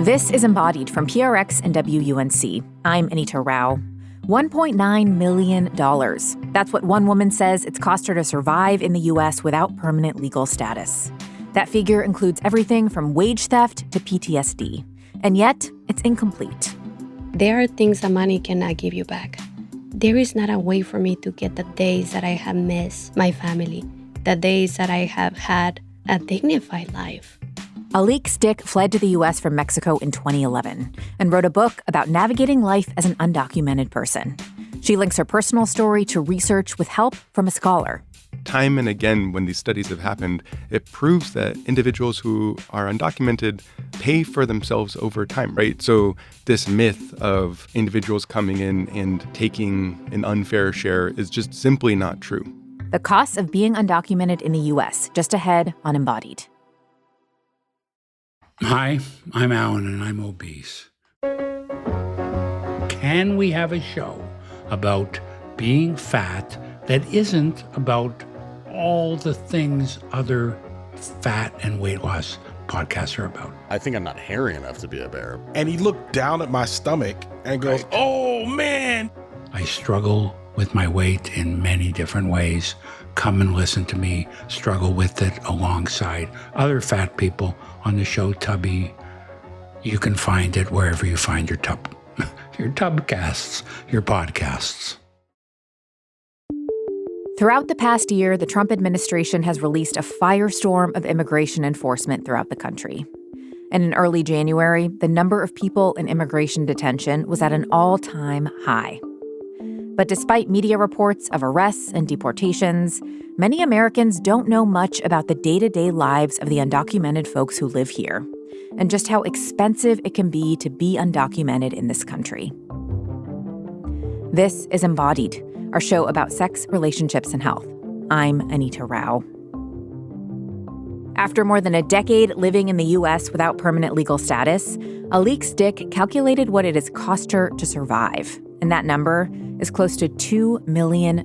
This is Embodied from PRX and WUNC. I'm Anita Rao. $1.9 million. That's what one woman says it's cost her to survive in the U.S. without permanent legal status. That figure includes everything from wage theft to PTSD. And yet, it's incomplete. There are things that money cannot give you back. There is not a way for me to get the days that I have missed my family, the days that I have had a dignified life. Alix Dick fled to the U.S. from Mexico in 2011 and wrote a book about navigating life as an undocumented person. She links her personal story to research with help from a scholar. Time and again, when these studies have happened, it proves that individuals who are undocumented pay for themselves over time, right? So this myth of individuals coming in and taking an unfair share is just simply not true. The Cost of Being Undocumented in the U.S., just ahead on Embodied. Hi, I'm Alan and I'm obese. Can we have a show about being fat that isn't about all the things other fat and weight loss podcasts are about? I think I'm not hairy enough to be a bear. And he looked down at my stomach and goes, Right. "Oh, man." I struggle with my weight in many different ways. Come and listen to me struggle with it alongside other fat people on the show Tubby. You can find it wherever you find your tubcasts, your podcasts. Throughout the past year, the Trump administration has released a firestorm of immigration enforcement throughout the country. And in early January, the number of people in immigration detention was at an all-time high. But despite media reports of arrests and deportations, many Americans don't know much about the day-to-day lives of the undocumented folks who live here, and just how expensive it can be to be undocumented in this country. This is Embodied, our show about sex, relationships, and health. I'm Anita Rao. After more than a decade living in the U.S. without permanent legal status, Alix Dick calculated what it has cost her to survive, and that number is close to $2 million.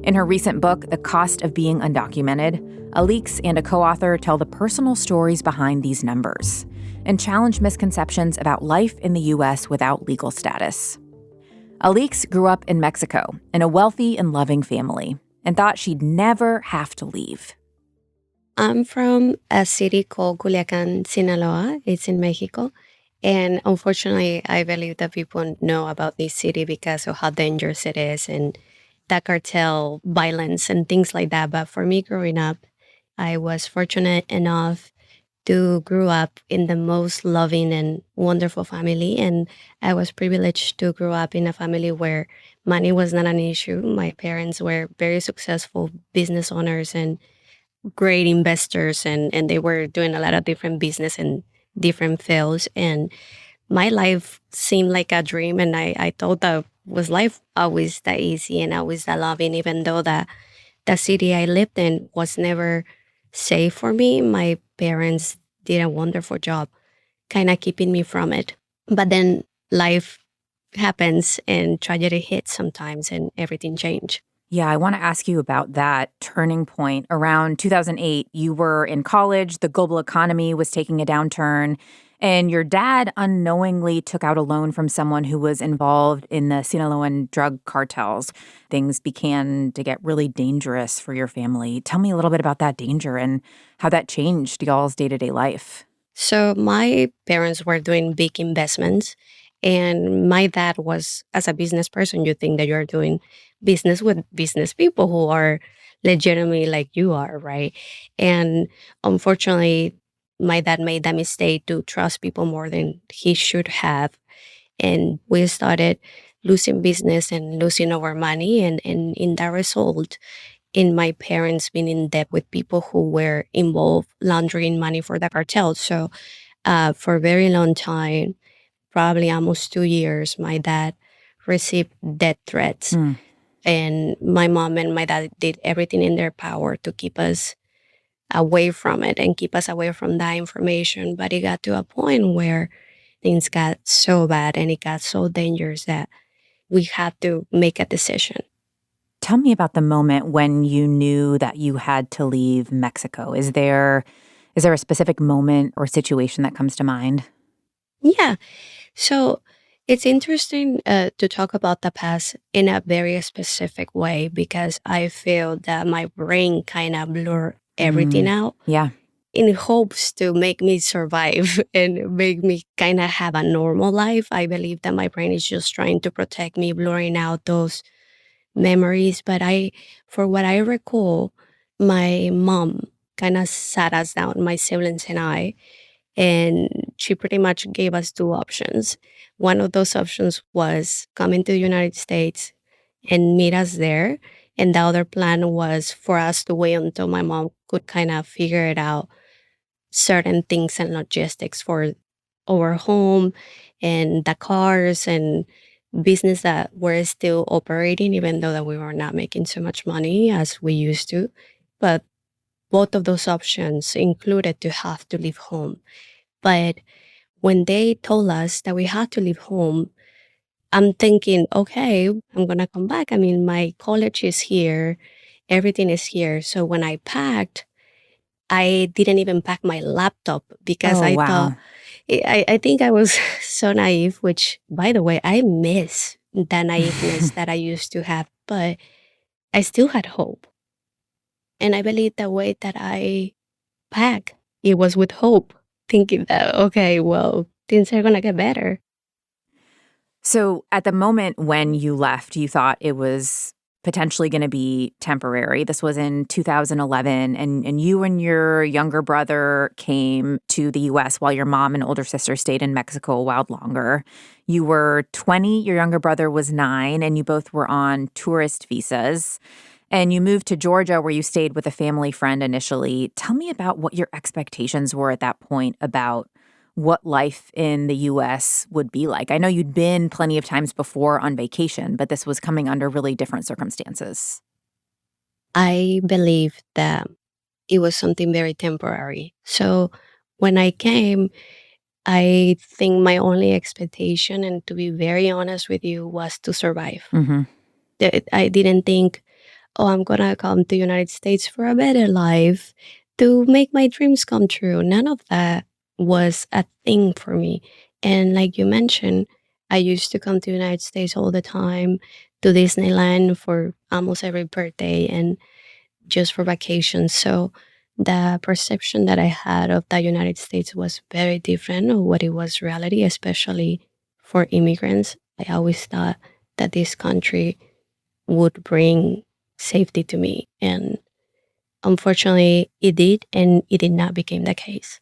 In her recent book, The Cost of Being Undocumented, Alix and a co-author tell the personal stories behind these numbers and challenge misconceptions about life in the U.S. without legal status. Alix grew up in Mexico in a wealthy and loving family and thought she'd never have to leave. I'm from a city called Culiacan, Sinaloa. It's in Mexico. And unfortunately, I believe that people know about this city because of how dangerous it is and the cartel violence and things like that. But for me growing up, I was fortunate enough to grow up in the most loving and wonderful family. And I was privileged to grow up in a family where money was not an issue. My parents were very successful business owners and great investors, and they were doing a lot of different business and different fields. And my life seemed like a dream, and I thought that was life always that easy and always that loving, even though the city I lived in was never safe for me. My parents did a wonderful job kind of keeping me from it. But then life happens and tragedy hits sometimes and everything changed. Yeah, I want to ask you about that turning point. Around 2008, you were in college, the global economy was taking a downturn, and your dad unknowingly took out a loan from someone who was involved in the Sinaloan drug cartels. Things began to get really dangerous for your family. Tell me a little bit about that danger and how that changed y'all's day-to-day life. So my parents were doing big investments, and my dad was, as a business person, you think that you're doing business with business people who are legitimately like you are, right? And unfortunately, my dad made that mistake to trust people more than he should have. And we started losing business and losing our money. And in that result, in my parents being in debt with people who were involved laundering money for the cartel. So for a very long time, probably almost 2 years, my dad received death threats. And my mom and my dad did everything in their power to keep us away from it and keep us away from that information. But it got to a point where things got so bad and it got so dangerous that we had to make a decision. Tell me about the moment when you knew that you had to leave Mexico. Is there Is there a specific moment or situation that comes to mind? Yeah. So it's interesting to talk about the past in a very specific way because I feel that my brain kind of blur everything Mm, out yeah. in hopes to make me survive and make me kind of have a normal life. I believe that my brain is just trying to protect me, blurring out those memories. But for what I recall, my mom kind of sat us down, my siblings and I, and she pretty much gave us two options. One of those options was coming to the United States and meet us there. And the other plan was for us to wait until my mom could kind of figure it out certain things and logistics for our home and the cars and business that were still operating, even though that we were not making so much money as we used to. But both of those options included to have to leave home. But when they told us that we had to leave home, I'm thinking, okay, I'm gonna come back. I mean, my college is here, everything is here. So when I packed, I didn't even pack my laptop because Oh, I thought wow. I think I was so naive, which by the way, I miss the naiveness that I used to have, but I still had hope. And I believe the way that I pack, it was with hope, thinking that, okay, well, things are gonna get better. So at the moment when you left, you thought it was potentially going to be temporary. This was in 2011, and you and your younger brother came to the U.S. while your mom and older sister stayed in Mexico a while longer. You were 20, your younger brother was 9, and you both were on tourist visas. And you moved to Georgia where you stayed with a family friend initially. Tell me about what your expectations were at that point about what life in the US would be like. I know you'd been plenty of times before on vacation, but this was coming under really different circumstances. I believe that it was something very temporary. So when I came, I think my only expectation, and to be very honest with you, was to survive. Hmm. I didn't think, oh, I'm gonna come to United States for a better life, to make my dreams come true. None of that was a thing for me. And like you mentioned, I used to come to United States all the time, to Disneyland for almost every birthday and just for vacations. So the perception that I had of the United States was very different of what it was reality, especially for immigrants. I always thought that this country would bring safety to me. And unfortunately, it did, and it did not become the case.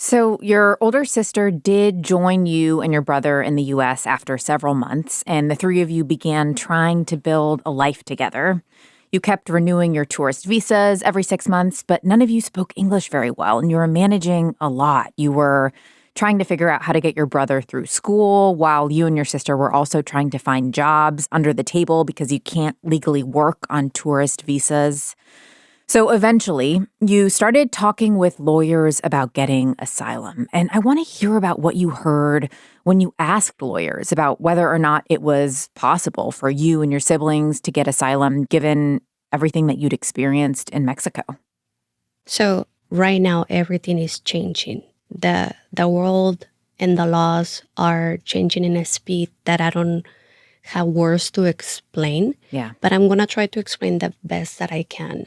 So, your older sister did join you and your brother in the US after several months, and the three of you began trying to build a life together. You kept renewing your tourist visas every 6 months, but none of you spoke English very well, and you were managing a lot. You were trying to figure out how to get your brother through school while you and your sister were also trying to find jobs under the table because you can't legally work on tourist visas. So eventually, you started talking with lawyers about getting asylum. And I want to hear about what you heard when you asked lawyers about whether or not it was possible for you and your siblings to get asylum given everything that you'd experienced in Mexico. So right now, everything is changing. The world and the laws are changing in a speed that I don't have words to explain. Yeah. But I'm gonna try to explain the best that I can.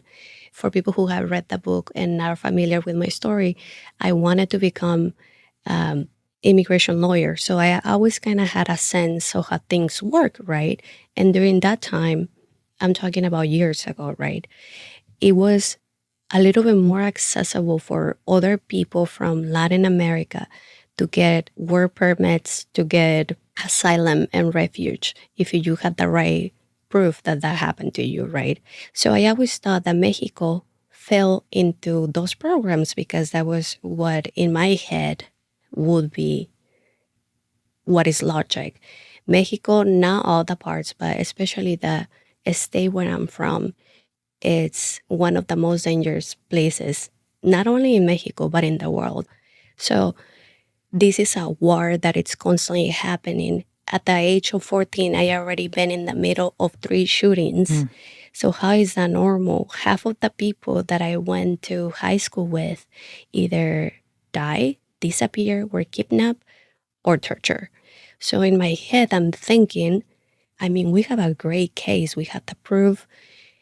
For people who have read the book and are familiar with my story, I wanted to become immigration lawyer. So I always kind of had a sense of how things work, right? And during that time, I'm talking about years ago, right? It was a little bit more accessible for other people from Latin America to get work permits, to get asylum and refuge if you had the right proof that that happened to you, right? So I always thought that Mexico fell into those programs because that was what in my head would be what is logic. Mexico, not all the parts, but especially the state where I'm from, it's one of the most dangerous places, not only in Mexico, but in the world. So this is a war that it's constantly happening. At the age of 14, I already been in the middle of 3 shootings. So how is that normal? Half of the people that I went to high school with either die, disappear, were kidnapped, or tortured. So in my head, I'm thinking, I mean, we have a great case. We have the proof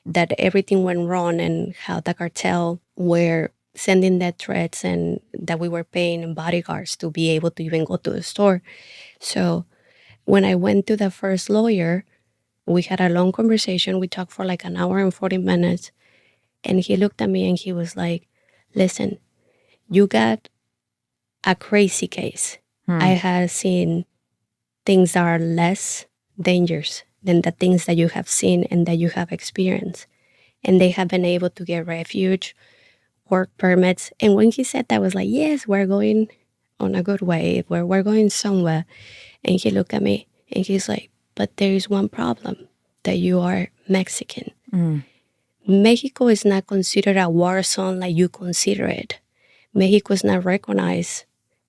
that everything went wrong and how the cartel were sending death threats and that we were paying bodyguards to be able to even go to the store. So when I went to the first lawyer, we had a long conversation. We talked for like an hour and 40 minutes. And he looked at me and he was like, listen, you got a crazy case. I have seen things that are less dangerous than the things that you have seen and that you have experienced. And they have been able to get refuge, work permits. And when he said that, I was like, yes, we're going on a good way. We're going somewhere. And he looked at me and he's like, but there is one problem, that you are Mexican. Mexico is not considered a war zone like you consider it. Mexico is not recognized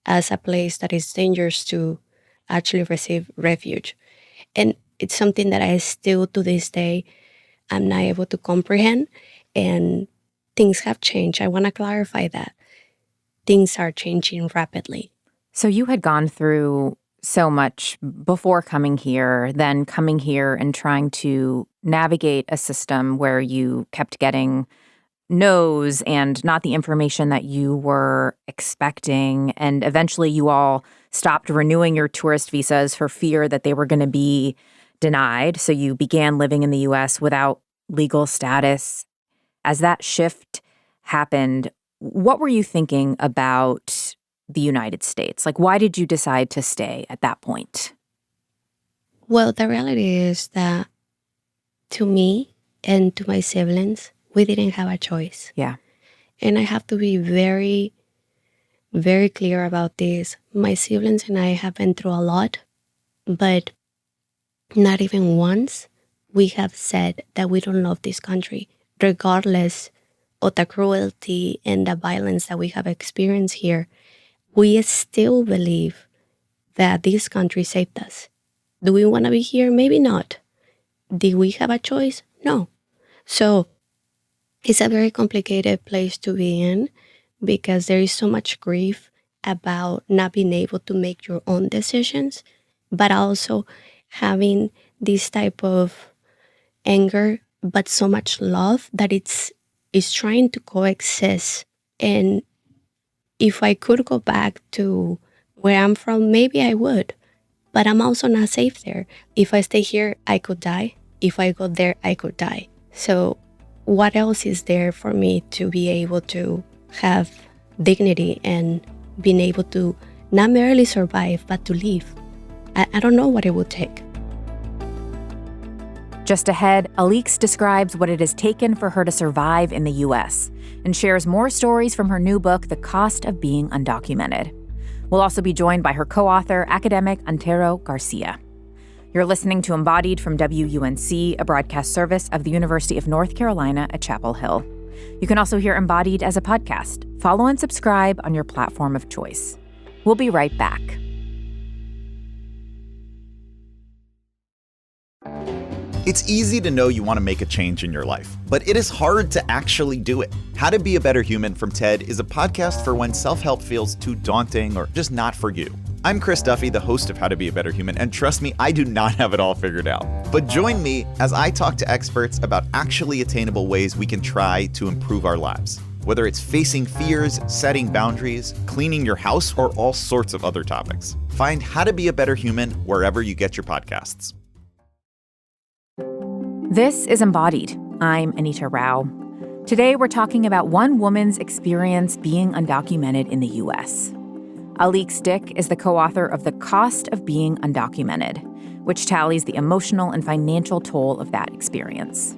as a place that is dangerous to actually receive refuge. And it's something that I still, to this day, I'm not able to comprehend. And things have changed. I want to clarify that. Things are changing rapidly. So you had gone through so much before coming here, then coming here and trying to navigate a system where you kept getting no's and not the information that you were expecting. And eventually you all stopped renewing your tourist visas for fear that they were going to be denied. So you began living in the U.S. without legal status. As that shift happened, what were you thinking about the United States? Like, why did you decide to stay at that point? Well, the reality is that to me and to my siblings, we didn't have a choice. Yeah. And I have to be very, very clear about this. My siblings and I have been through a lot, but not even once we have said that we don't love this country, regardless of the cruelty and the violence that we have experienced here. We still believe that this country saved us. Do we want to be here? Maybe not. Did we have a choice? No. So it's a very complicated place to be in because there is so much grief about not being able to make your own decisions, but also having this type of anger, but so much love that it's trying to coexist. And if I could go back to where I'm from, maybe I would, but I'm also not safe there. If I stay here, I could die. If I go there, I could die. So what else is there for me to be able to have dignity and being able to not merely survive, but to live? I don't know what it would take. Just ahead, Alix describes what it has taken for her to survive in the U.S. and shares more stories from her new book, The Cost of Being Undocumented. We'll also be joined by her co-author, academic Antero Garcia. You're listening to Embodied from WUNC, a broadcast service of the University of North Carolina at Chapel Hill. You can also hear Embodied as a podcast. Follow and subscribe on your platform of choice. We'll be right back. It's easy to know you want to make a change in your life, but it is hard to actually do it. How to Be a Better Human from TED is a podcast for when self-help feels too daunting or just not for you. I'm Chris Duffy, the host of How to Be a Better Human, and trust me, I do not have it all figured out. But join me as I talk to experts about actually attainable ways we can try to improve our lives. Whether it's facing fears, setting boundaries, cleaning your house, or all sorts of other topics. Find How to Be a Better Human wherever you get your podcasts. This is Embodied. I'm Anita Rao. Today, we're talking about one woman's experience being undocumented in the U.S. Alix Dick is the co-author of The Cost of Being Undocumented, which tallies the emotional and financial toll of that experience.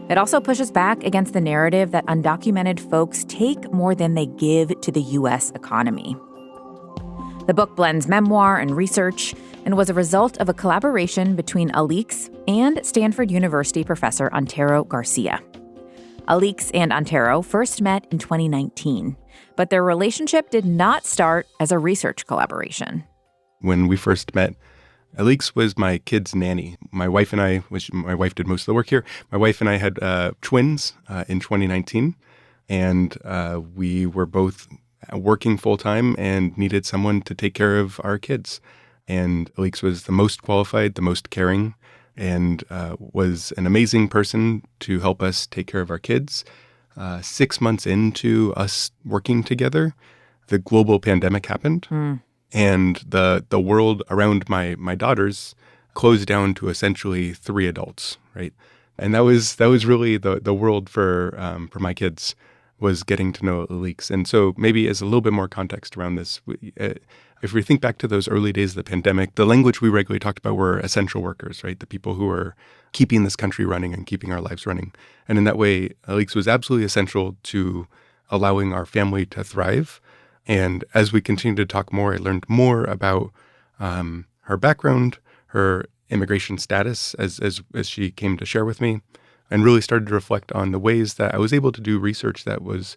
It also pushes back against the narrative that undocumented folks take more than they give to the U.S. economy. The book blends memoir and research and was a result of a collaboration between Alix and Stanford University professor Antero Garcia. Alix and Antero first met in 2019, but their relationship did not start as a research collaboration. When we first met, Alix was my kid's nanny. My wife and I, which my wife did most of the work here, my wife and I had twins in 2019, and we were both working full-time and needed someone to take care of our kids. And Alix was the most qualified, the most caring, and was an amazing person to help us take care of our kids. 6 months into us working together, the global pandemic happened. And the world around my daughters closed down to essentially 3 adults, right? And that was really the world for my kids, was getting to know Alix. And so maybe as a little bit more context around this, if we think back to those early days of the pandemic, the language we regularly talked about were essential workers, right? The people who were keeping this country running and keeping our lives running. And in that way, Alix was absolutely essential to allowing our family to thrive. And as we continued to talk more, I learned more about her background, her immigration status, as she came to share with me, and really started to reflect on the ways that I was able to do research that was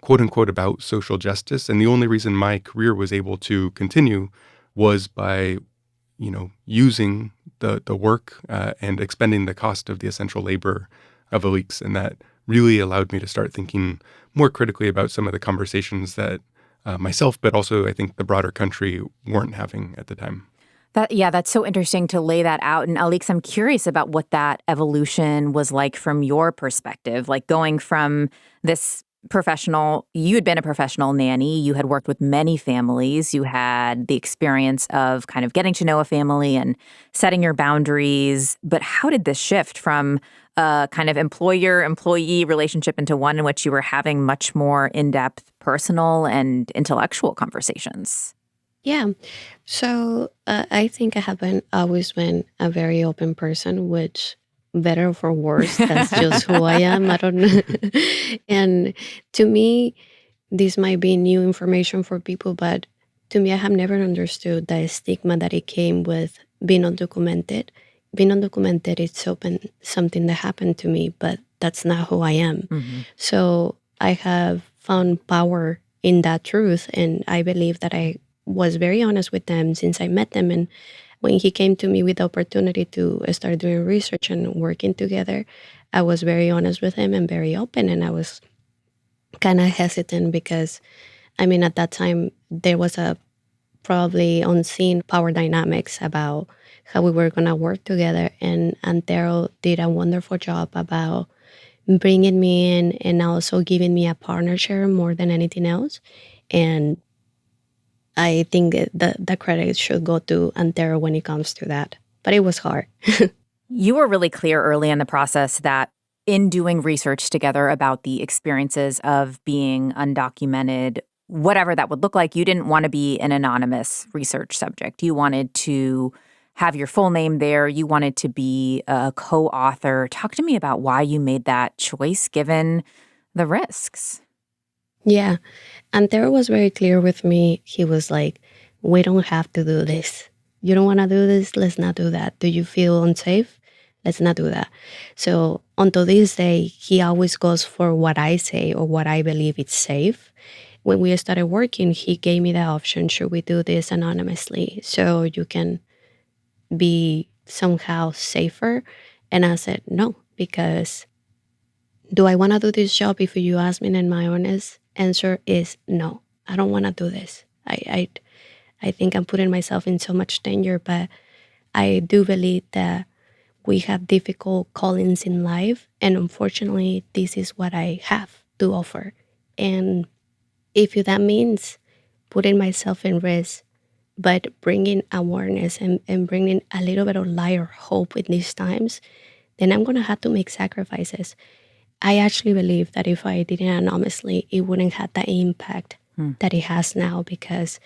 quote unquote about social justice. And the only reason my career was able to continue was by, using the work and expending the cost of the essential labor of Alix. And that really allowed me to start thinking more critically about some of the conversations that myself, but also I think the broader country weren't having at the time. That's so interesting to lay that out. And Alix, I'm curious about what that evolution was like from your perspective, like going from this professional, you had been a professional nanny, you had worked with many families, you had the experience of kind of getting to know a family and setting your boundaries. But how did this shift from a kind of employer-employee relationship into one in which you were having much more in-depth personal and intellectual conversations? Yeah. So I think I have always been a very open person, which better or for worse, that's just who I am. I don't know. And to me, this might be new information for people, but to me, I have never understood the stigma that it came with being undocumented. Being undocumented, it's something that happened to me, but that's not who I am. Mm-hmm. So I have found power in that truth, and I believe that I was very honest with them since I met them. And when he came to me with the opportunity to start doing research and working together, I was very honest with him and very open. And I was kind of hesitant because, at that time, there was a probably unseen power dynamics about how we were going to work together. And Antero did a wonderful job about bringing me in and also giving me a partner share more than anything else. And I think the credit should go to Antero when it comes to that. But it was hard. You were really clear early in the process that in doing research together about the experiences of being undocumented, whatever that would look like, you didn't want to be an anonymous research subject. You wanted to have your full name there. You wanted to be a co-author. Talk to me about why you made that choice given the risks. Yeah. Antero was very clear with me. He was like, we don't have to do this. You don't want to do this? Let's not do that. Do you feel unsafe? Let's not do that. So until this day, he always goes for what I say or what I believe is safe. When we started working, he gave me the option, should we do this anonymously so you can be somehow safer? And I said, no, because do I want to do this job? If you ask me, and my honest answer is no, I don't want to do this. I think I'm putting myself in so much danger, but I do believe that we have difficult callings in life, and unfortunately, this is what I have to offer. And if that means putting myself in risk, but bringing awareness and bringing a little bit of light or hope in these times, then I'm going to have to make sacrifices. I actually believe that if I did it anonymously, it wouldn't have the impact that it has now, because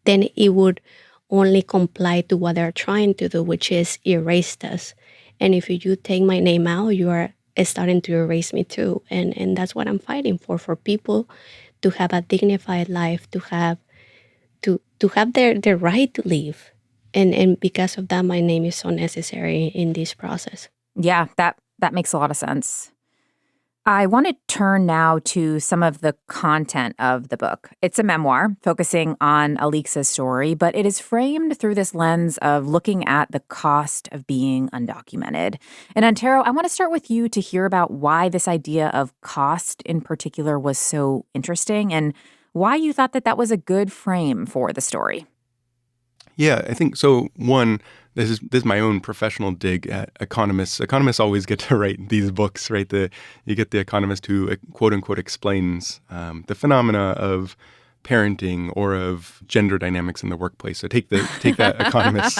then it would only comply to what they're trying to do, which is erase us. And if you take my name out, you are starting to erase me too. And that's what I'm fighting for people to have a dignified life, to have their right to live. And because of that, my name is so necessary in this process. Yeah, that makes a lot of sense. I want to turn now to some of the content of the book. It's a memoir focusing on Alix's story, but it is framed through this lens of looking at the cost of being undocumented. And Antero, I want to start with you to hear about why this idea of cost in particular was so interesting and why you thought that that was a good frame for the story. Yeah, I think so. One, this is my own professional dig at economists. Economists always get to write these books, right? You get the economist who quote unquote explains the phenomena of parenting or of gender dynamics in the workplace. So take that economist.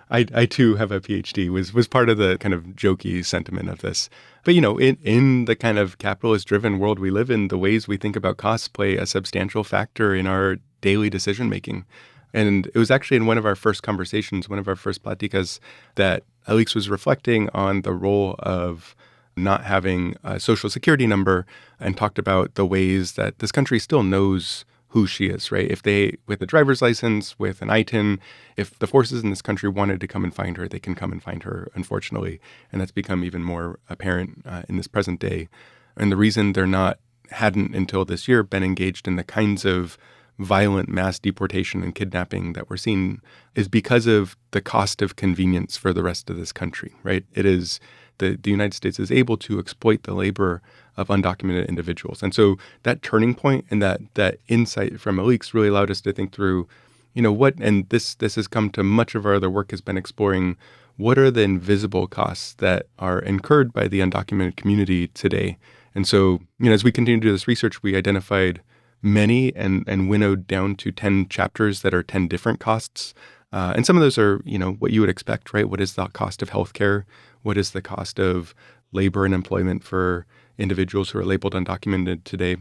I too have a PhD. Was part of the kind of jokey sentiment of this. But in the kind of capitalist-driven world we live in, the ways we think about costs play a substantial factor in our daily decision making. And it was actually in one of our first conversations, one of our first platicas, that Alix was reflecting on the role of not having a social security number and talked about the ways that this country still knows who she is, right? If they, with a driver's license, with an ITIN, if the forces in this country wanted to come and find her, they can come and find her, unfortunately. And that's become even more apparent in this present day. And the reason hadn't until this year been engaged in the kinds of violent mass deportation and kidnapping that we're seeing is because of the cost of convenience for the rest of this country, right? It is the United States is able to exploit the labor of undocumented individuals. And so that turning point and that insight from Alix really allowed us to think through, and this has come to much of our other work has been exploring what are the invisible costs that are incurred by the undocumented community today. And so, as we continue to do this research, we identified many and winnowed down to 10 chapters that are 10 different costs. And some of those are, what you would expect, right? What is the cost of healthcare? What is the cost of labor and employment for individuals who are labeled undocumented today?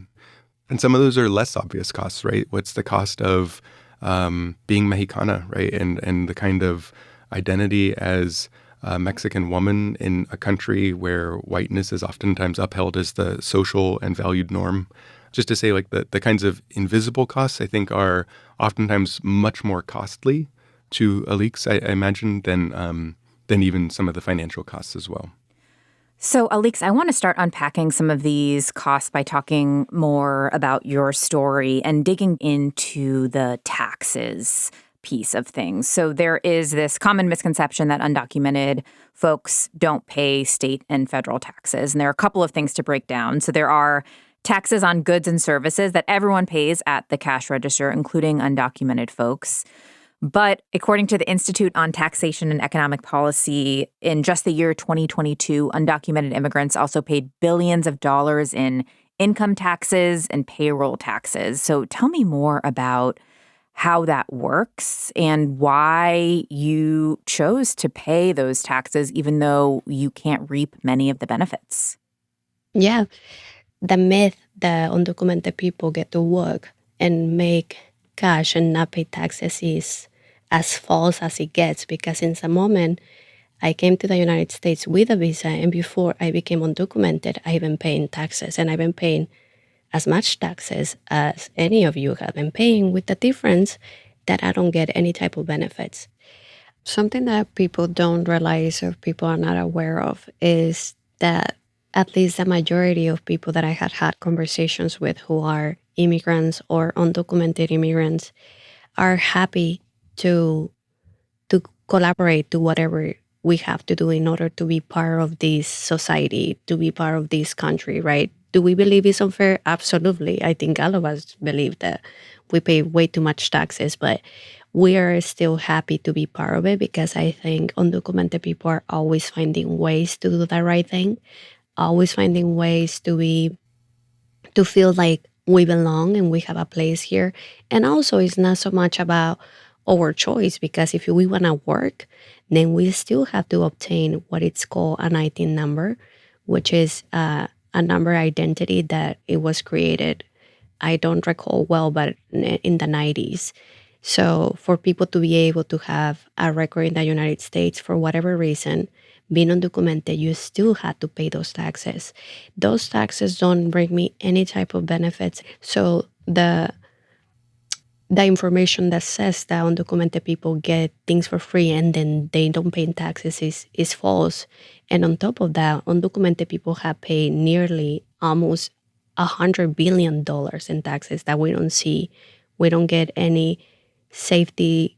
And some of those are less obvious costs, right? What's the cost of being Mexicana, right? And the kind of identity as a Mexican woman in a country where whiteness is oftentimes upheld as the social and valued norm. Just to say, like, the kinds of invisible costs, I think, are oftentimes much more costly to Alix, I imagine, than even some of the financial costs as well. So, Alix, I want to start unpacking some of these costs by talking more about your story and digging into the taxes piece of things. So there is this common misconception that undocumented folks don't pay state and federal taxes. And there are a couple of things to break down. So there are taxes on goods and services that everyone pays at the cash register, including undocumented folks. But according to the Institute on Taxation and Economic Policy, in just the year 2022, undocumented immigrants also paid billions of dollars in income taxes and payroll taxes. So tell me more about how that works and why you chose to pay those taxes, even though you can't reap many of the benefits. Yeah. The myth that undocumented people get to work and make cash and not pay taxes is as false as it gets, because in some moment I came to the United States with a visa, and before I became undocumented, I've been paying taxes, and I've been paying as much taxes as any of you have been paying, with the difference that I don't get any type of benefits. Something that people don't realize or people are not aware of is that at least the majority of people that I had conversations with who are immigrants or undocumented immigrants are happy to collaborate to whatever we have to do in order to be part of this society, to be part of this country, right? Do we believe it's unfair? Absolutely. I think all of us believe that we pay way too much taxes, but we are still happy to be part of it, because I think undocumented people are always finding ways to do the right thing, always finding ways to feel like we belong and we have a place here. And also, it's not so much about our choice, because if we want to work, then we still have to obtain what it's called an ITIN number, which is a number identity that it was created, I don't recall well, but in the 90s. So for people to be able to have a record in the United States for whatever reason, being undocumented, you still had to pay those taxes. Those taxes don't bring me any type of benefits. So the information that says that undocumented people get things for free and then they don't pay taxes is false. And on top of that, undocumented people have paid nearly almost $100 billion in taxes that we don't see. We don't get any safety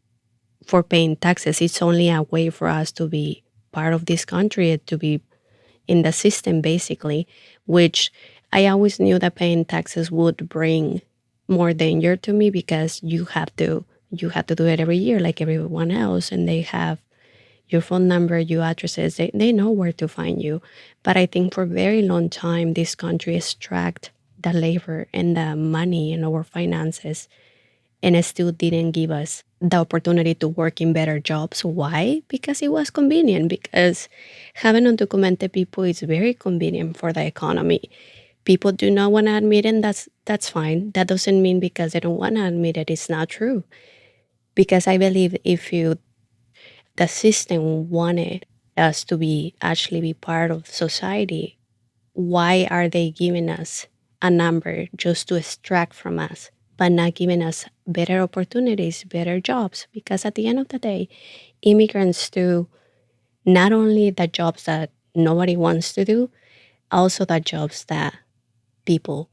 for paying taxes. It's only a way for us to be part of this country, to be in the system, basically, which I always knew that paying taxes would bring more danger to me because you have to do it every year like everyone else, and they have your phone number, your addresses, they know where to find you. But I think for a very long time, this country extract the labor and the money in our finances, and it still didn't give us the opportunity to work in better jobs. Why? Because it was convenient, because having undocumented people is very convenient for the economy. People do not want to admit it, and that's fine. That doesn't mean because they don't want to admit it, it's not true. Because I believe if the system wanted us to actually be part of society, why are they giving us a number just to extract from us, but not giving us better opportunities, better jobs? Because at the end of the day, immigrants do not only the jobs that nobody wants to do, also the jobs that people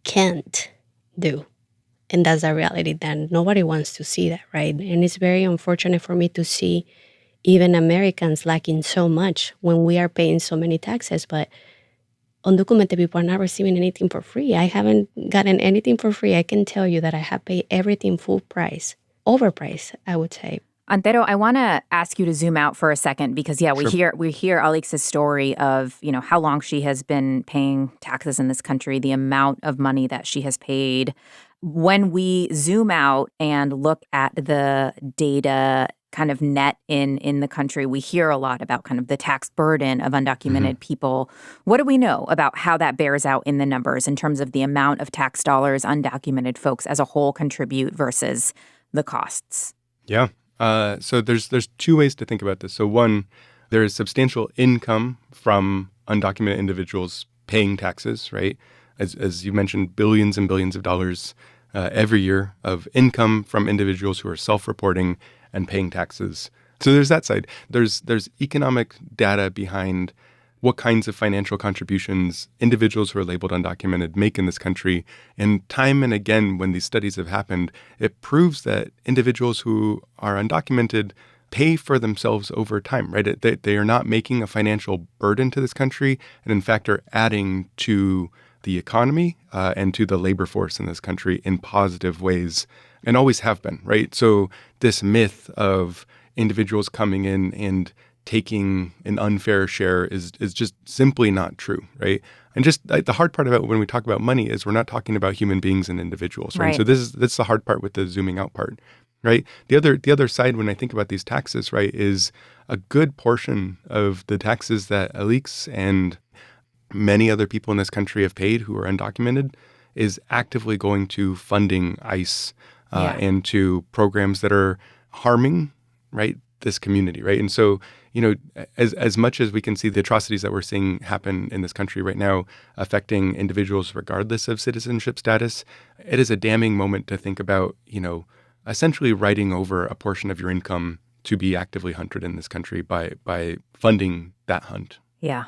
can't do. And that's a reality that nobody wants to see that, right? And it's very unfortunate for me to see even Americans lacking so much when we are paying so many taxes, but undocumented people are not receiving anything for free. I haven't gotten anything for free. I can tell you that I have paid everything full price, overpriced, I would say. Antero, I want to ask you to zoom out for a second because, yeah, Sure. we hear Alix's story of, how long she has been paying taxes in this country, the amount of money that she has paid. When we zoom out and look at the data kind of net in the country, we hear a lot about kind of the tax burden of undocumented people. What do we know about how that bears out in the numbers in terms of the amount of tax dollars undocumented folks as a whole contribute versus the costs? Yeah. So there's two ways to think about this. So one, there is substantial income from undocumented individuals paying taxes, right? As you mentioned, billions and billions of dollars every year of income from individuals who are self-reporting and paying taxes. So there's that side. There's economic data behind what kinds of financial contributions individuals who are labeled undocumented make in this country. And time and again, when these studies have happened, it proves that individuals who are undocumented pay for themselves over time, right? They are not making a financial burden to this country, and in fact are adding to the economy and to the labor force in this country in positive ways, and always have been, right? So this myth of individuals coming in and taking an unfair share is just simply not true, right? And just the hard part about when we talk about money is we're not talking about human beings and individuals, right? Right. So that's the hard part with the zooming out part, right? The other side when I think about these taxes, right, is a good portion of the taxes that Alix and many other people in this country have paid who are undocumented is actively going to funding ICE and to programs that are harming, right, this community, right? And so, as much as we can see the atrocities that we're seeing happen in this country right now affecting individuals regardless of citizenship status, it is a damning moment to think about, essentially writing over a portion of your income to be actively hunted in this country by funding that hunt. Yeah.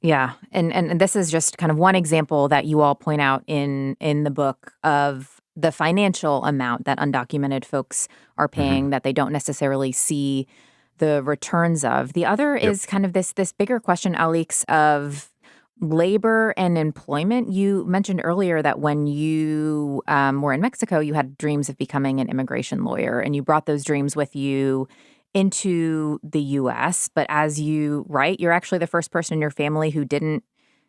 Yeah. And this is just kind of one example that you all point out in the book of the financial amount that undocumented folks are paying that they don't necessarily see the returns of. The other is kind of this bigger question, Alix, of labor and employment. You mentioned earlier that when you were in Mexico, you had dreams of becoming an immigration lawyer, and you brought those dreams with you into the U.S. But as you write, you're actually the first person in your family who didn't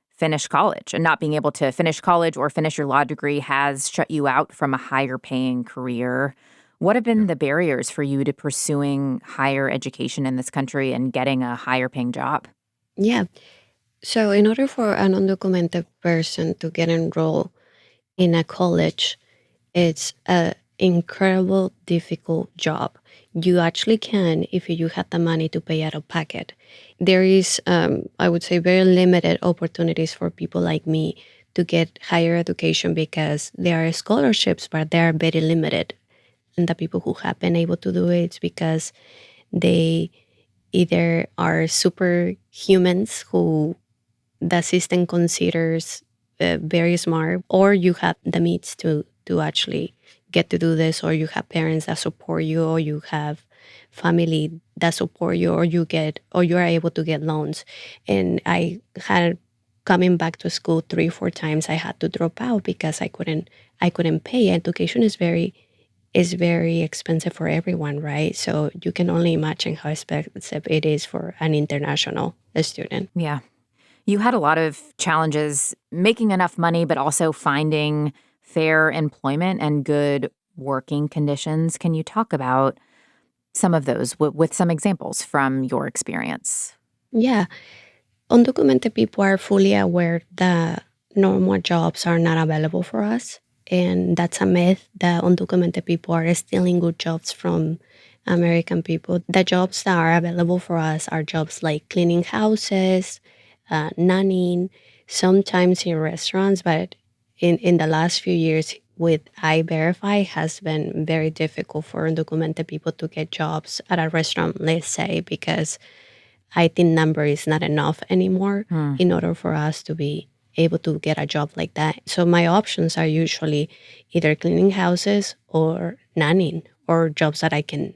finish college, and not being able to finish college or finish your law degree has shut you out from a higher paying career. What have been the barriers for you to pursuing higher education in this country and getting a higher paying job? Yeah. So in order for an undocumented person to get enrolled in a college, it's an incredible difficult job. You actually can if you have the money to pay out of pocket. There is, I would say, very limited opportunities for people like me to get higher education because there are scholarships, but they are very limited. And the people who have been able to do it, it's because they either are superhumans who the system considers very smart, or you have the means to actually get to do this, or you have parents that support you, or you have family that support you, or you are able to get loans. And I had coming back to school 3-4 times, I had to drop out because I couldn't pay. Education is very expensive for everyone, right? So you can only imagine how expensive it is for an international student. Yeah. You had a lot of challenges making enough money, but also finding fair employment and good working conditions. Can you talk about some of those with some examples from your experience? Yeah. Undocumented people are fully aware that normal jobs are not available for us. And that's a myth that undocumented people are stealing good jobs from American people. The jobs that are available for us are jobs like cleaning houses, nannying, sometimes in restaurants. But in the last few years with I-Verify, has been very difficult for undocumented people to get jobs at a restaurant, let's say, because I think number is not enough anymore in order for us to be able to get a job like that. So my options are usually either cleaning houses or nannying, or jobs that I can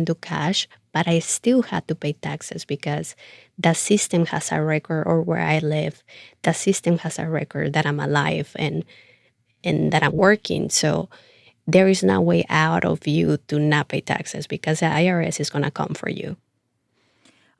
do cash, but I still had to pay taxes because the system has a record, or where I live, the system has a record that I'm alive and that I'm working. So there is no way out of you to not pay taxes because the IRS is going to come for you.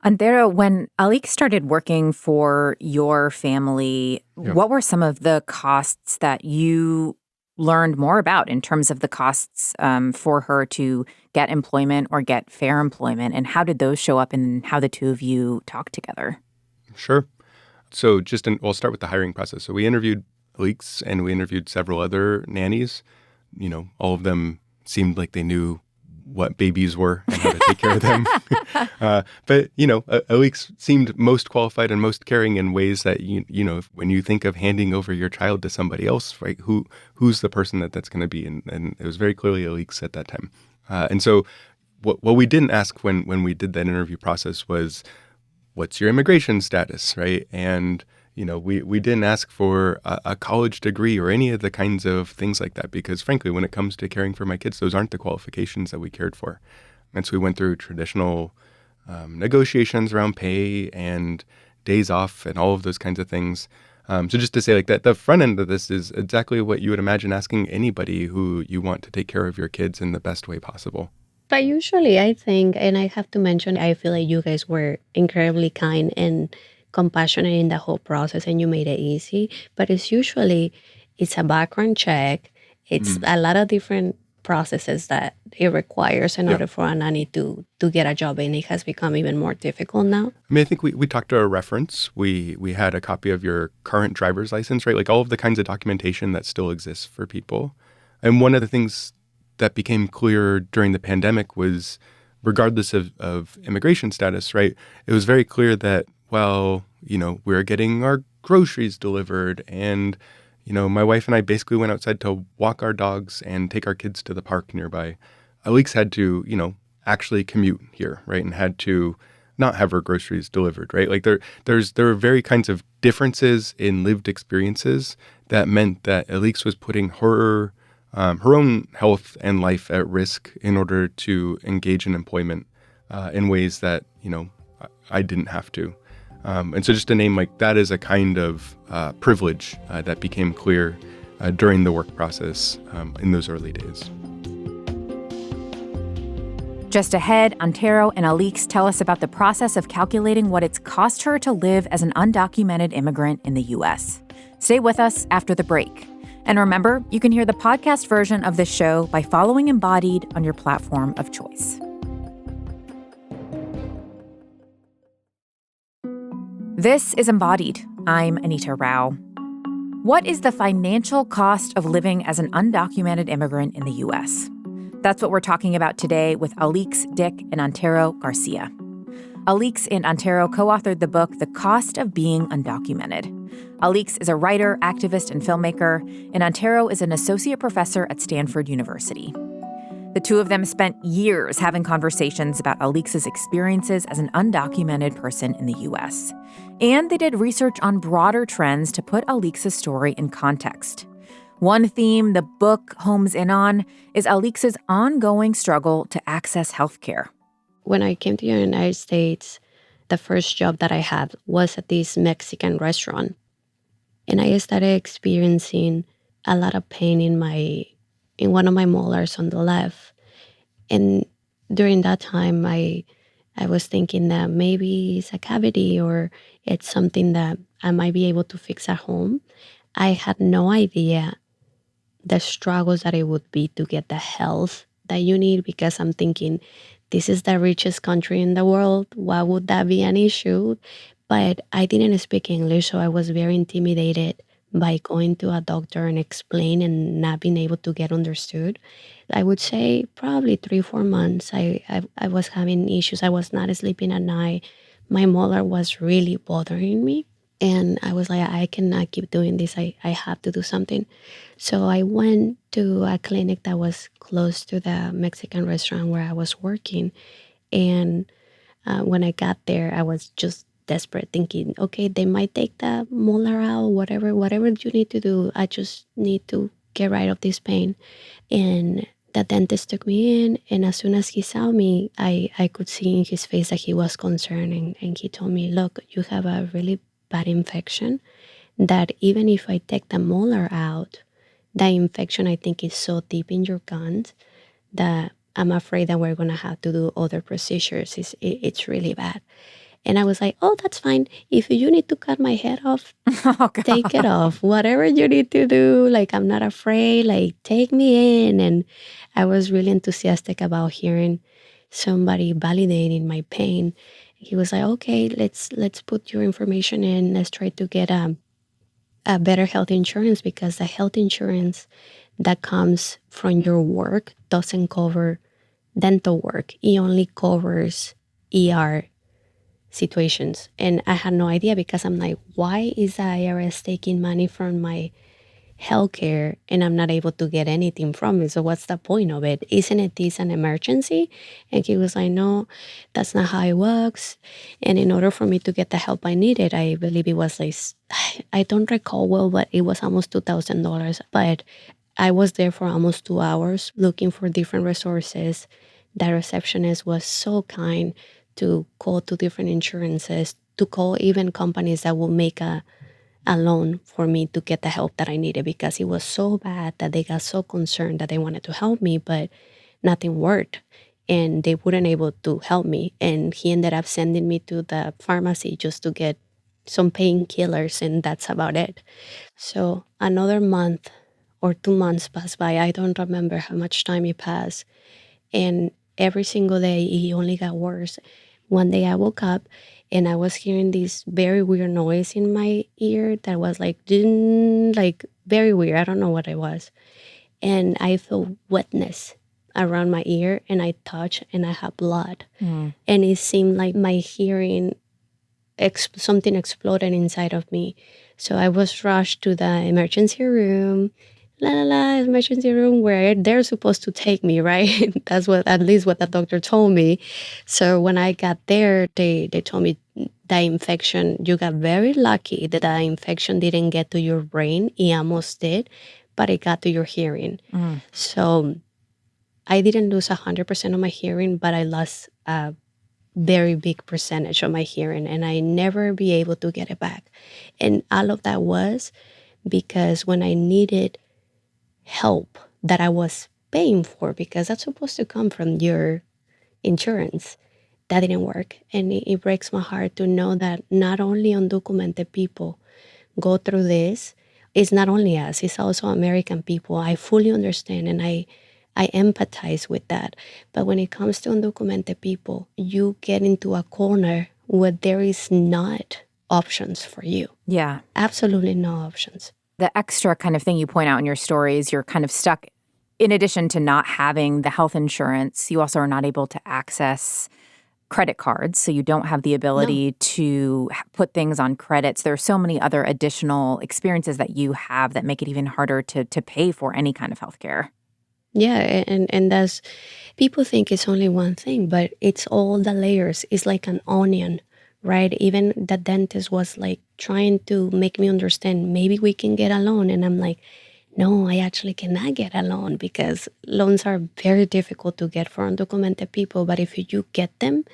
Antero, when Alix started working for your family, what were some of the costs that you learned more about in terms of the costs for her to get employment or get fair employment? And how did those show up in how the two of you talked together? Sure. So we'll start with the hiring process. So we interviewed Alix and we interviewed several other nannies. You know, all of them seemed like they knew what babies were and how to take care of them. But, you know, Alix seemed most qualified and most caring in ways that, you know, when you think of handing over your child to somebody else, right, who's the person that's going to be? And it was very clearly Alix at that time. And so what we didn't ask when we did that interview process was, what's your immigration status, right? And you know, we didn't ask for a college degree or any of the kinds of things like that because, frankly, when it comes to caring for my kids, those aren't the qualifications that we cared for. And so we went through traditional negotiations around pay and days off and all of those kinds of things. So just to say like that, the front end of this is exactly what you would imagine asking anybody who you want to take care of your kids in the best way possible. But usually I think, and I have to mention, I feel like you guys were incredibly kind and compassionate in the whole process and you made it easy. But it's a background check. It's a lot of different processes that it requires in order for a nanny to get a job, and it has become even more difficult now. I mean, I think we talked to a reference. We had a copy of your current driver's license, right? Like all of the kinds of documentation that still exists for people. And one of the things that became clear during the pandemic was, regardless of immigration status, right, it was very clear that, well, you know, we're getting our groceries delivered and, you know, my wife and I basically went outside to walk our dogs and take our kids to the park nearby. Alix had to, you know, actually commute here, right, and had to not have her groceries delivered, right? Like there are very kinds of differences in lived experiences that meant that Alix was putting her own health and life at risk in order to engage in employment in ways that, you know, I didn't have to. And so just to name like that is a kind of privilege that became clear during the work process in those early days. Just ahead, Antero and Alix tell us about the process of calculating what it's cost her to live as an undocumented immigrant in the U.S. Stay with us after the break. And remember, you can hear the podcast version of this show by following Embodied on your platform of choice. This is Embodied. I'm Anita Rao. What is the financial cost of living as an undocumented immigrant in the U.S.? That's what we're talking about today with Alix Dick and Antero Garcia. Alix and Antero co-authored the book, The Cost of Being Undocumented. Alix is a writer, activist, and filmmaker, and Antero is an associate professor at Stanford University. The two of them spent years having conversations about Alix's experiences as an undocumented person in the U.S. And they did research on broader trends to put Alix's story in context. One theme the book homes in on is Alix's ongoing struggle to access health care. When I came to the United States, the first job that I had was at this Mexican restaurant. And I started experiencing a lot of pain in one of my molars on the left. And during that time, I was thinking that maybe it's a cavity or it's something that I might be able to fix at home. I had no idea the struggles that it would be to get the health that you need, because I'm thinking, this is the richest country in the world. Why would that be an issue? But I didn't speak English, so I was very intimidated by going to a doctor and explain and not being able to get understood. I would say probably 3-4 months I was having issues. I was not sleeping at night. My molar was really bothering me. And I was like, I cannot keep doing this. I have to do something. So I went to a clinic that was close to the Mexican restaurant where I was working. And when I got there, I was just desperate, thinking, okay, they might take the molar out, whatever you need to do. I just need to get rid of this pain. And the dentist took me in, and as soon as he saw me, I could see in his face that he was concerned. And he told me, look, you have a really bad infection that even if I take the molar out, the infection, I think, is so deep in your gums that I'm afraid that we're going to have to do other procedures. It's really bad. And I was like, oh, that's fine. If you need to cut my head off, take it off. Whatever you need to do, like, I'm not afraid. Like, take me in. And I was really enthusiastic about hearing somebody validating my pain. He was like, okay, let's put your information in. Let's try to get a better health insurance, because the health insurance that comes from your work doesn't cover dental work. It only covers ER situations. And I had no idea, because I'm like, why is the IRS taking money from my healthcare and I'm not able to get anything from it? So what's the point of it? Isn't this an emergency? And he was like, no, that's not how it works. And in order for me to get the help I needed, I believe it was like, I don't recall well, but it was almost $2,000. But I was there for almost 2 hours looking for different resources. The receptionist was so kind to call to different insurances, to call even companies that will make a loan for me to get the help that I needed, because it was so bad that they got so concerned that they wanted to help me, but nothing worked and they weren't able to help me. And he ended up sending me to the pharmacy just to get some painkillers, and that's about it. So another month or 2 months passed by. I don't remember how much time it passed. And every single day, it only got worse. One day I woke up and I was hearing this very weird noise in my ear that was like, ding, like very weird. I don't know what it was. And I felt wetness around my ear, and I touched and I had blood. And it seemed like my hearing, something exploded inside of me. So I was rushed to the emergency room. Emergency room, where they're supposed to take me, right? That's at least what the doctor told me. So when I got there, they told me the infection, you got very lucky that the infection didn't get to your brain. It almost did, but it got to your hearing. So I didn't lose 100% of my hearing, but I lost a very big percentage of my hearing, and I never be able to get it back. And all of that was because when I needed help that I was paying for, because that's supposed to come from your insurance, that didn't work. And it breaks my heart to know that not only undocumented people go through this. It's not only us, it's also American people. I fully understand, and I empathize with that. But when it comes to undocumented people, you get into a corner where there is not options for you. Yeah. Absolutely no options. The extra kind of thing you point out in your story is you're kind of stuck. In addition to not having the health insurance, you also are not able to access credit cards. So you don't have the ability to put things on credits. There are so many other additional experiences that you have that make it even harder to pay for any kind of health care. Yeah, and that's people think it's only one thing, but it's all the layers. It's like an onion, right? Even the dentist was like trying to make me understand maybe we can get a loan, and I'm like, no, I actually cannot get a loan because loans are very difficult to get for undocumented people. But if you get them,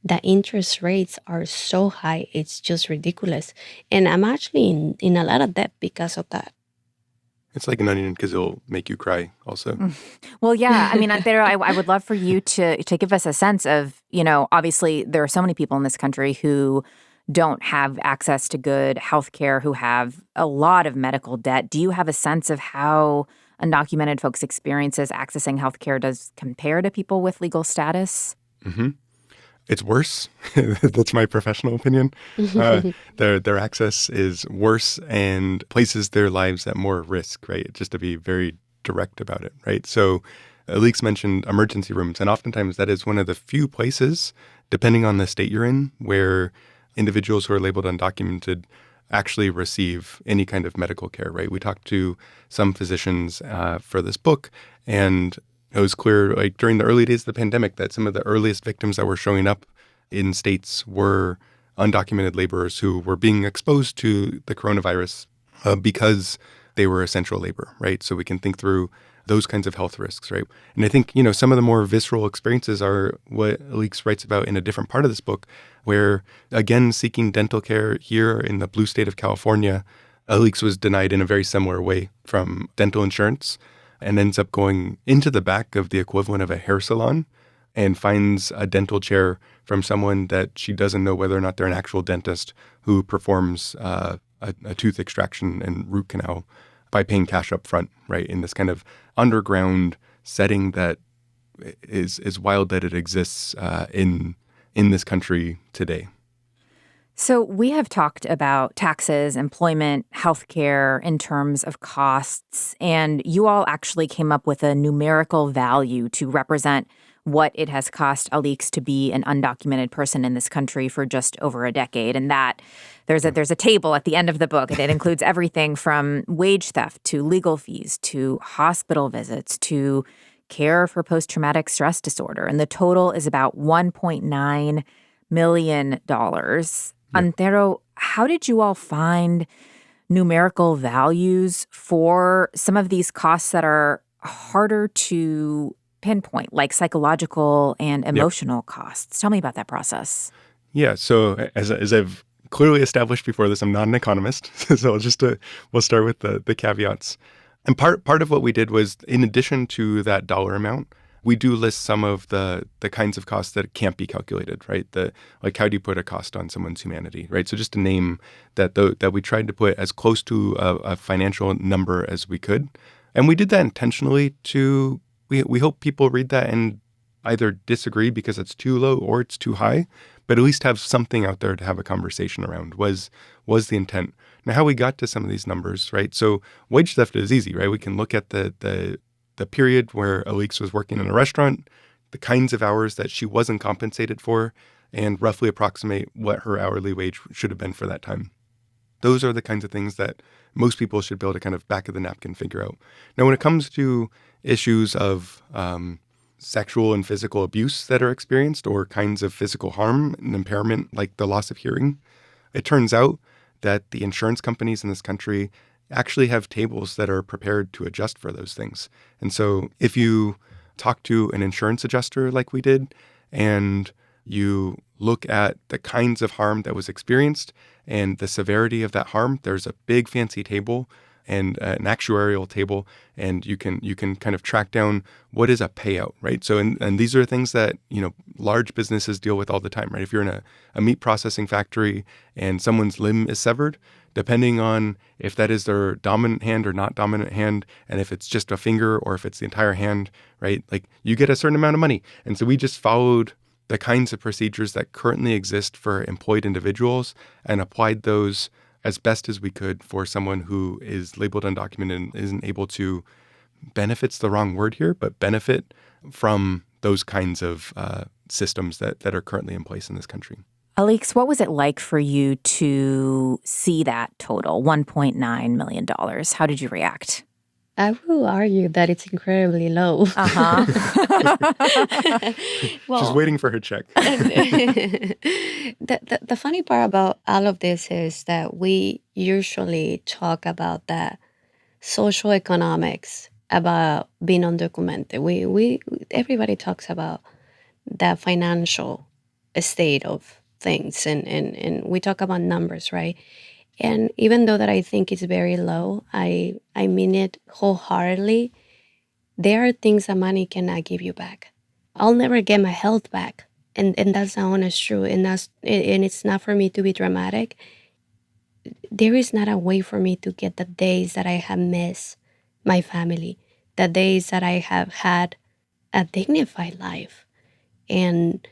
the interest rates are so high, it's just ridiculous. And I'm actually in a lot of debt because of that. It's like an onion because it'll make you cry also. Well, yeah. I mean, Antero, I would love for you to give us a sense of, obviously there are so many people in this country who don't have access to good health care, who have a lot of medical debt. Do you have a sense of how undocumented folks' experiences accessing health care does compare to people with legal status? Mm-hmm. It's worse. That's my professional opinion. Their access is worse and places their lives at more risk, right? Just to be very direct about it, right? So Alix mentioned emergency rooms, and oftentimes that is one of the few places, depending on the state you're in, where individuals who are labeled undocumented actually receive any kind of medical care, right? We talked to some physicians for this book, and it was clear, like during the early days of the pandemic, that some of the earliest victims that were showing up in states were undocumented laborers who were being exposed to the coronavirus because they were essential labor, right? So we can think through those kinds of health risks, right? And I think, some of the more visceral experiences are what Alix writes about in a different part of this book, where, again, seeking dental care here in the blue state of California, Alix was denied in a very similar way from dental insurance, and ends up going into the back of the equivalent of a hair salon and finds a dental chair from someone that she doesn't know whether or not they're an actual dentist who performs a tooth extraction and root canal by paying cash up front, right? In this kind of underground setting that is wild that it exists in this country today. So we have talked about taxes, employment, healthcare in terms of costs, and you all actually came up with a numerical value to represent what it has cost Alix to be an undocumented person in this country for just over a decade. And that there's a table at the end of the book, and it includes everything from wage theft to legal fees to hospital visits to care for post-traumatic stress disorder. And the total is about $1.9 million. Antero, how did you all find numerical values for some of these costs that are harder to pinpoint, like psychological and emotional costs? Tell me about that process. Yeah. So as I've clearly established before this, I'm not an economist. So we'll start with the caveats. And part of what we did was, in addition to that dollar amount, we do list some of the kinds of costs that can't be calculated, right? Like how do you put a cost on someone's humanity, right? So just to name that we tried to put as close to a financial number as we could. And we did that intentionally we hope people read that and either disagree because it's too low or it's too high, but at least have something out there to have a conversation around was the intent. Now, how we got to some of these numbers, right? So wage theft is easy, right? We can look at the period where Alix was working in a restaurant, the kinds of hours that she wasn't compensated for, and roughly approximate what her hourly wage should have been for that time. Those are the kinds of things that most people should be able to kind of back of the napkin figure out. Now, when it comes to issues of sexual and physical abuse that are experienced or kinds of physical harm and impairment like the loss of hearing, it turns out that the insurance companies in this country actually have tables that are prepared to adjust for those things. And so if you talk to an insurance adjuster like we did, and you look at the kinds of harm that was experienced and the severity of that harm, there's a big fancy table and an actuarial table, and you can kind of track down what is a payout, right? So, and these are things that, large businesses deal with all the time, right? If you're in a meat processing factory and someone's limb is severed, depending on if that is their dominant hand or not dominant hand, and if it's just a finger or if it's the entire hand, right? Like, you get a certain amount of money. And so we just followed the kinds of procedures that currently exist for employed individuals and applied those as best as we could for someone who is labeled undocumented and isn't able to, benefit's the wrong word here, but benefit from those kinds of systems that are currently in place in this country. Alix, what was it like for you to see that total, $1.9 million? How did you react? I will argue that it's incredibly low. Uh-huh. She's waiting for her check. The funny part about all of this is that we usually talk about the social economics about being undocumented. We everybody talks about the financial state of things, and we talk about numbers, right? And even though that I think it's very low, I mean it wholeheartedly. There are things that money cannot give you back. I'll never get my health back, and that's the honest truth. And it's not for me to be dramatic. There is not a way for me to get the days that I have missed my family, the days that I have had a dignified life, and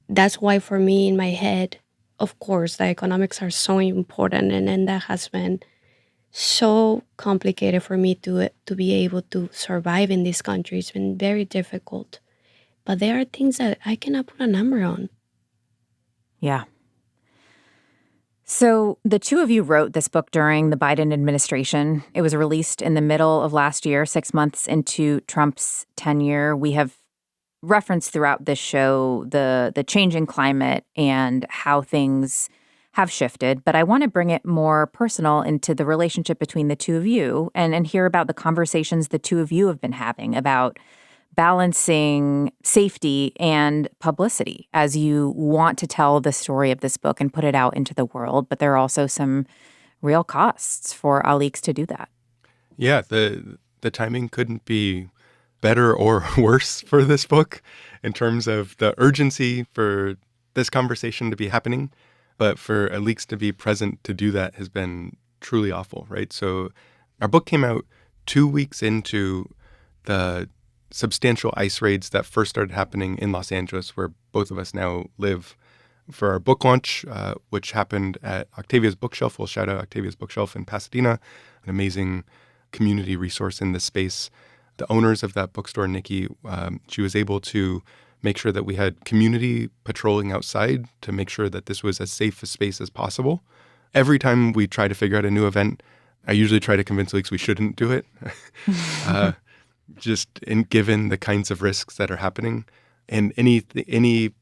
that's why for me in my head, of course, the economics are so important, and that has been so complicated for me to be able to survive in this country. It's been very difficult. But there are things that I cannot put a number on. Yeah. So the two of you wrote this book during the Biden administration. It was released in the middle of last year, 6 months into Trump's tenure. We have referenced throughout this show the changing climate and how things have shifted. But I want to bring it more personal into the relationship between the two of you and hear about the conversations the two of you have been having about balancing safety and publicity as you want to tell the story of this book and put it out into the world. But there are also some real costs for Alix to do that. Yeah, the timing couldn't be better or worse for this book in terms of the urgency for this conversation to be happening. But for Alix to be present to do that has been truly awful, right? So our book came out 2 weeks into the substantial ICE raids that first started happening in Los Angeles, where both of us now live. For our book launch, which happened at Octavia's Bookshelf, we'll shout out Octavia's Bookshelf in Pasadena, an amazing community resource in this space. The owners of that bookstore, Nikki, she was able to make sure that we had community patrolling outside to make sure that this was as safe a space as possible. Every time we try to figure out a new event, I usually try to convince Alix we shouldn't do it. Given the kinds of risks that are happening. And any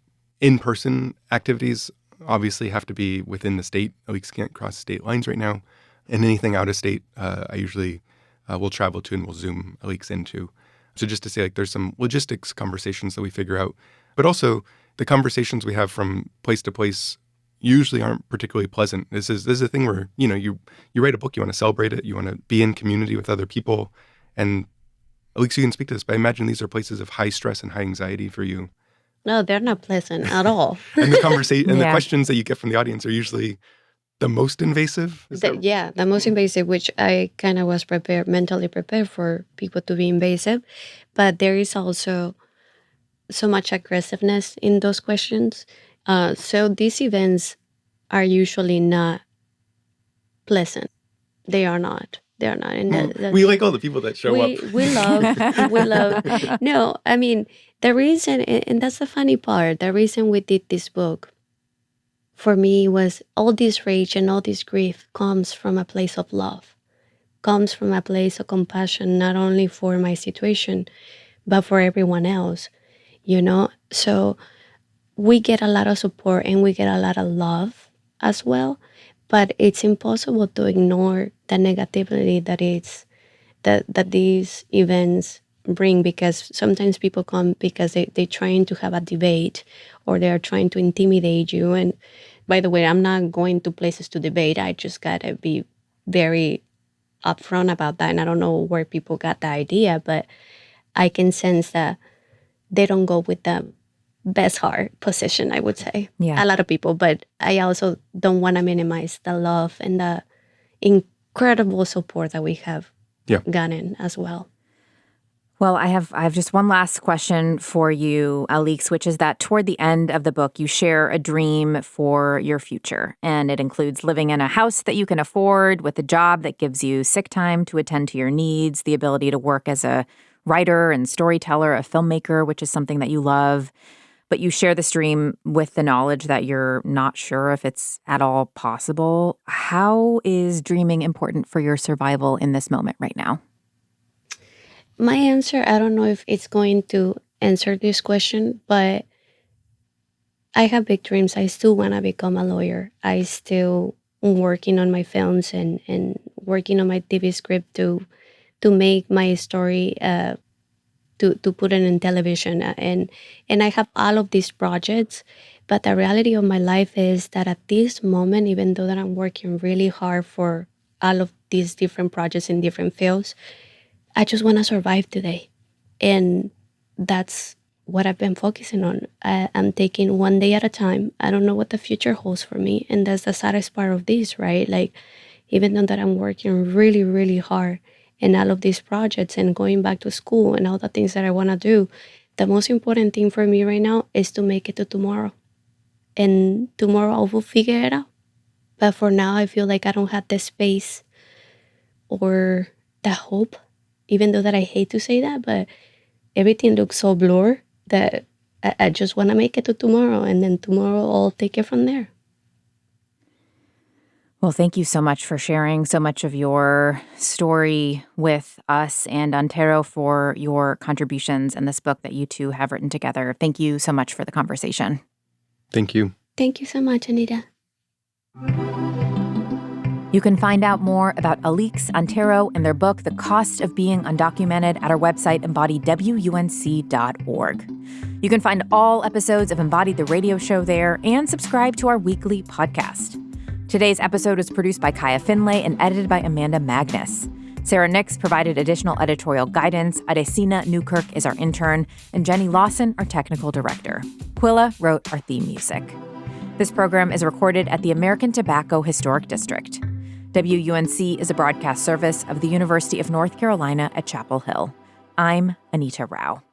in-person activities obviously have to be within the state. Alix can't cross state lines right now. And anything out of state, I usually will travel to and will Zoom Alix into. So just to say, there's some logistics conversations that we figure out. But also, the conversations we have from place to place usually aren't particularly pleasant. This is a thing where, you write a book, you want to celebrate it, you want to be in community with other people. And Alix, you can speak to this, but I imagine these are places of high stress and high anxiety for you. No, they're not pleasant at all. And the conversation and the questions that you get from the audience are usually the most invasive? The most invasive, which I kind of was mentally prepared for people to be invasive. But there is also so much aggressiveness in those questions. So these events are usually not pleasant. They are not. They're not. And we like all the people that show up. We love. No, I mean, the reason, and that's the funny part, the reason we did this book, for me, was all this rage and all this grief comes from a place of love, comes from a place of compassion, not only for my situation, but for everyone else, So we get a lot of support and we get a lot of love as well, but it's impossible to ignore the negativity that these events bring, because sometimes people come because they're trying to have a debate or they're trying to intimidate you. And by the way, I'm not going to places to debate. I just gotta be very upfront about that. And I don't know where people got the idea, but I can sense that they don't go with the best heart position, I would say. Yeah. A lot of people, but I also don't want to minimize the love and the incredible support that we have gotten as well. Well, I have just one last question for you, Alix, which is that toward the end of the book, you share a dream for your future. And it includes living in a house that you can afford, with a job that gives you sick time to attend to your needs, the ability to work as a writer and storyteller, a filmmaker, which is something that you love. But you share this dream with the knowledge that you're not sure if it's at all possible. How is dreaming important for your survival in this moment right now? My answer, I don't know if it's going to answer this question, but I have big dreams. I still want to become a lawyer. I still working on my films and working on my TV script to make my story to put it in television, and I have all of these projects, but the reality of my life is that at this moment, even though that I'm working really hard for all of these different projects in different fields, I just want to survive today, and that's what I've been focusing on. I'm taking one day at a time. I don't know what the future holds for me, and that's the saddest part of this, right? Like, even though that I'm working really, really hard in all of these projects and going back to school and all the things that I want to do, the most important thing for me right now is to make it to tomorrow. And tomorrow I will figure it out. But for now, I feel like I don't have the space or the hope, even though that I hate to say that, but everything looks so blurred that I just want to make it to tomorrow, and then tomorrow I'll take it from there. Well, thank you so much for sharing so much of your story with us, and Antero for your contributions in this book that you two have written together. Thank you so much for the conversation. Thank you. Thank you so much, Anita. You can find out more about Alix, Antero, and their book, The Cost of Being Undocumented, at our website, embodiedwunc.org. You can find all episodes of Embodied the Radio Show there and subscribe to our weekly podcast. Today's episode was produced by Kaya Finlay and edited by Amanda Magnus. Sarah Nix provided additional editorial guidance. Adesina Newkirk is our intern, and Jenny Lawson, our technical director. Quilla wrote our theme music. This program is recorded at the American Tobacco Historic District. WUNC is a broadcast service of the University of North Carolina at Chapel Hill. I'm Anita Rao.